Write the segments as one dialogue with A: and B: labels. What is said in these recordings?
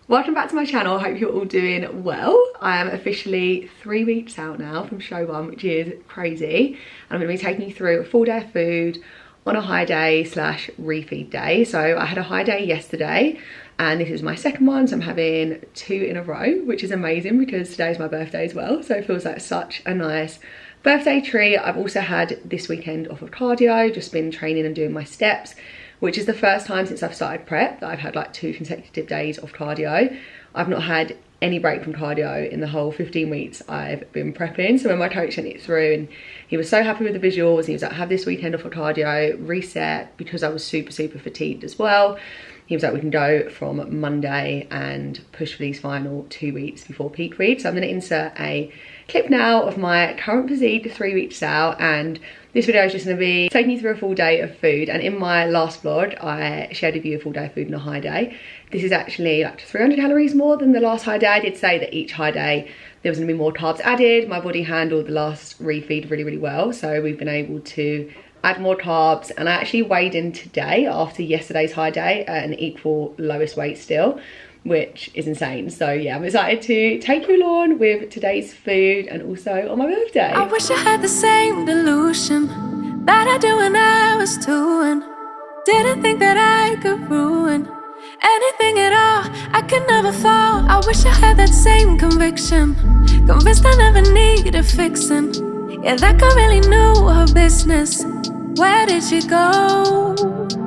A: Welcome back to my channel. I hope you're all doing well. I am officially 3 weeks out now from show 1, which is crazy. And I'm going to be taking you through a full day of food on a high day slash refeed day. So I had a high day yesterday and this is my second one, so I'm having 2 in a row, which is amazing because today's my birthday as well, so it feels like such a nice birthday treat. I've also had this weekend off of cardio, just been training and doing my steps, which is the first time since I've started prep that I've had like 2 consecutive days of cardio. I've not had any break from cardio in the whole 15 weeks I've been prepping. So when my coach sent it through and he was so happy with the visuals, he was like, have this weekend off of cardio, reset, because I was super fatigued as well. He was like, we can go from Monday and push for these final 2 weeks before peak read. So I'm gonna insert a clip now of my current physique 3 weeks out, and this video is just going to be taking you through a full day of food. And in my last vlog I shared with you a full day of food and a high day. This is actually like 300 calories more than the last high day. I did say that each high day there was going to be more carbs added. My body handled the last refeed really well, so we've been able to add more carbs. And I actually weighed in today after yesterday's high day at an equal lowest weight still, which is insane. So yeah, I'm excited to take you along with today's food and also on my birthday.
B: I wish I had the same delusion that I do when I was 2 and didn't think that I could ruin anything at all. I could never fall. I wish I had that same conviction, convinced I never needed fixing. Yeah, that girl really knew her business. Where did she go?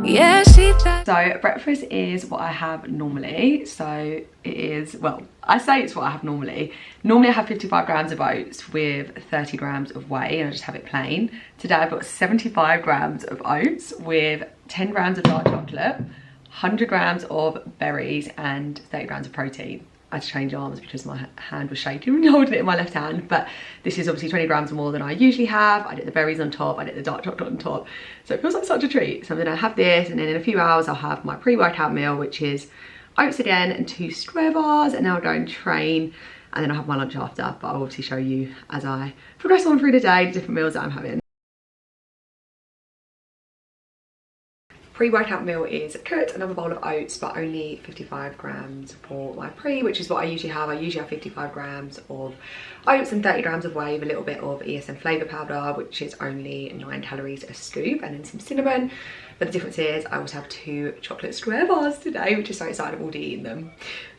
B: Yeah, she thought.
A: So breakfast is what I have normally. So it is, well, I say it's what I have normally. Normally I have 55 grams of oats with 30 grams of whey and I just have it plain. Today I've got 75 grams of oats with 10 grams of dark chocolate, 100 grams of berries and 30 grams of protein. I had to change arms because my hand was shaking when holding it in my left hand, but this is obviously 20 grams more than I usually have. I did the berries on top, I did the dark chocolate on top, so it feels like such a treat. So I'm gonna have this, and then in a few hours I'll have my pre-workout meal, which is oats again and 2 square bars, and then I'll go and train, and then I'll have my lunch after, but I'll obviously show you as I progress on through the day the different meals that I'm having. Pre-workout meal is cooked, another bowl of oats, but only 55 grams for my pre, which is what I usually have. I usually have 55 grams of oats and 30 grams of whey with a little bit of ESN flavour powder, which is only 9 calories a scoop, and then some cinnamon. But the difference is I also have 2 chocolate square bars today, which is so excited. I've already eaten them.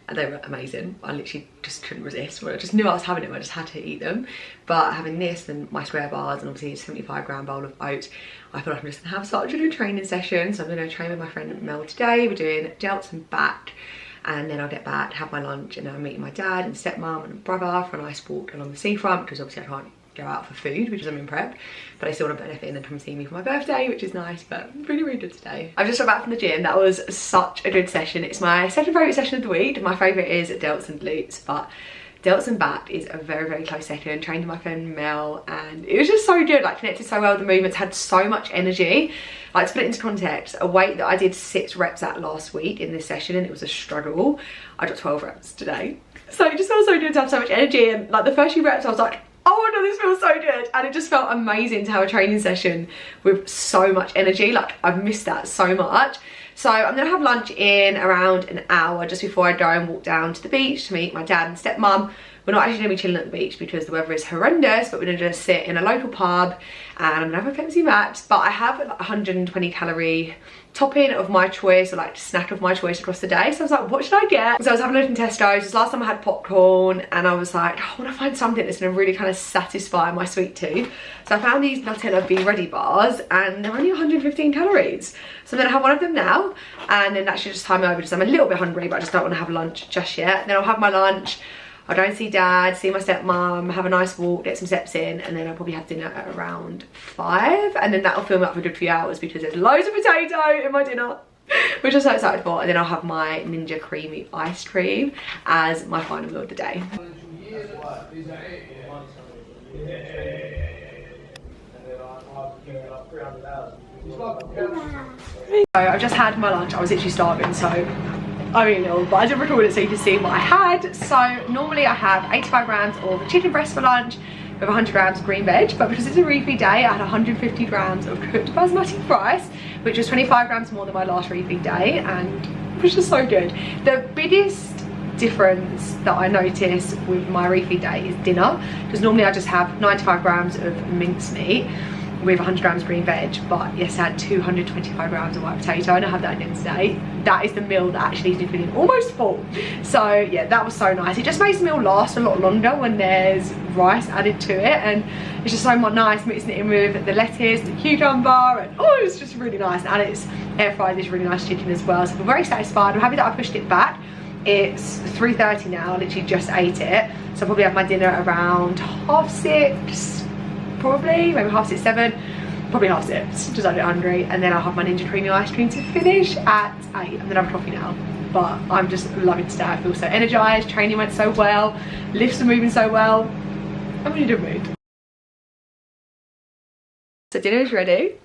A: And they were amazing. I literally just couldn't resist. Well, I just knew I was having them, I just had to eat them. But having this and my square bars and obviously a 75 gram bowl of oats, I feel like I'm just gonna have such a good training session. So I'm gonna train with my friend Mel today. We're doing delts and back, and then I'll get back, have my lunch, and then I'm meeting my dad and stepmom and brother for a nice walk along the seafront, because obviously I can't go out for food because I'm in prep, but I still want to benefit and then come see me for my birthday, which is nice. But really good today. I've just got back from the gym. That was such a good session. It's my second favourite session of the week. My favourite is delts and glutes, but delts and back is a very close second. Trained with my friend Mel, and it was just so good, like connected so well. The movements had so much energy. Like, to put it into context, a weight that I did 6 reps at last week in this session and it was a struggle, I got 12 reps today. So it just feels so good to have so much energy, and like the first few reps I was like, oh no, this feels so good, and it just felt amazing to have a training session with so much energy. Like, I've missed that so much. So I'm gonna have lunch in around an hour just before I go and walk down to the beach to meet my dad and stepmom. We're not actually gonna be chilling at the beach because the weather is horrendous, but we're gonna just sit in a local pub and I'm gonna have a Pepsi Max. But I have like 120 calorie topping of my choice, or like snack of my choice across the day. So I was like, what should I get? So I was having a look in Tesco's. This last time I had popcorn, and I was like, I want to find something that's gonna really kind of satisfy my sweet tooth. So I found these Nutella Be Ready bars, and they're only 115 calories. So I'm gonna have one of them now, and then that should just time me over because I'm a little bit hungry, but I just don't want to have lunch just yet. Then I'll have my lunch. I'll go and see dad, see my stepmom, have a nice walk, get some steps in, and then I'll probably have dinner at around 5, and then that'll fill me up for a good few hours because there's loads of potato in my dinner, which I'm so excited for. And then I'll have my Ninja Creamy ice cream as my final meal of the day. So I've just had my lunch. I was literally starving, so I mean, no, but I didn't record it so you can see what I had. So normally I have 85 grams of chicken breast for lunch with 100 grams of green veg, but because it's a refeed day, I had 150 grams of cooked basmati rice, which was 25 grams more than my last refeed day, and it was just so good. The biggest difference that I notice with my refeed day is dinner, because normally I just have 95 grams of mincemeat with 100 grams of green veg, but yes, I had 225 grams of white potato and I had that again today. That is the meal that actually leaves me feeling almost full. So yeah, that was so nice. It just makes the meal last a lot longer when there's rice added to it, and it's just so much nice mixing it in with the lettuce, the cucumber, and oh, it's just really nice. And it's air fried this really nice chicken as well, so I'm very satisfied. I'm happy that I pushed it back. It's 3:30 now, I literally just ate it, so I'll probably have my dinner around 6:30, probably, maybe 6:30, 7, probably 6:30, just a bit hungry, and then I'll have my Ninja Creamy ice cream to finish at 8, and then I have coffee now. But I'm just loving today. I feel so energized, training went so well, lifts are moving so well. I'm in a good mood. So dinner is ready.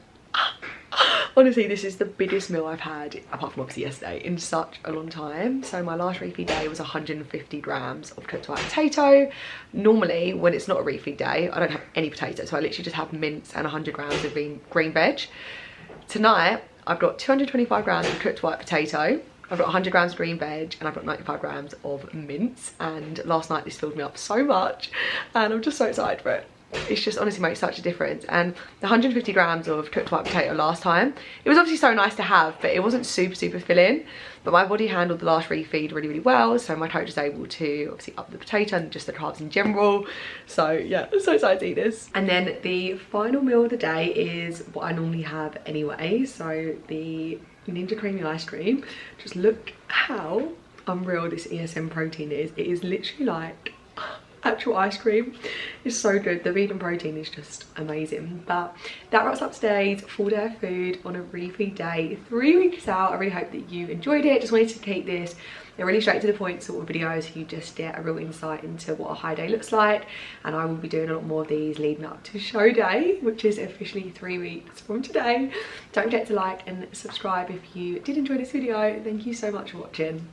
A: Honestly, this is the biggest meal I've had, apart from obviously yesterday, in such a long time. So my last refeed day was 150 grams of cooked white potato. Normally, when it's not a refeed day, I don't have any potato, so I literally just have mince and 100 grams of green veg. Tonight, I've got 225 grams of cooked white potato, I've got 100 grams of green veg, and I've got 95 grams of mince. And last night, this filled me up so much, and I'm just so excited for it. It's just honestly makes such a difference. And the 150 grams of cooked white potato last time, it was obviously so nice to have, but it wasn't super filling. But my body handled the last refeed really well, so my coach was able to obviously up the potato and just the carbs in general. So yeah, I'm so excited to eat this. And then the final meal of the day is what I normally have anyway, so the Ninja Creamy ice cream. Just look how unreal this ESN protein is. It is literally like actual ice cream. It's so good. The vegan protein is just amazing. But that wraps up today's full day of food on a refeed day, 3 weeks out. I really hope that you enjoyed it. Just wanted to keep this a really straight to the point sort of video, so you just get a real insight into what a high day looks like. And I will be doing a lot more of these leading up to show day, which is officially 3 weeks from today. Don't forget to like and subscribe if you did enjoy this video. Thank you so much for watching.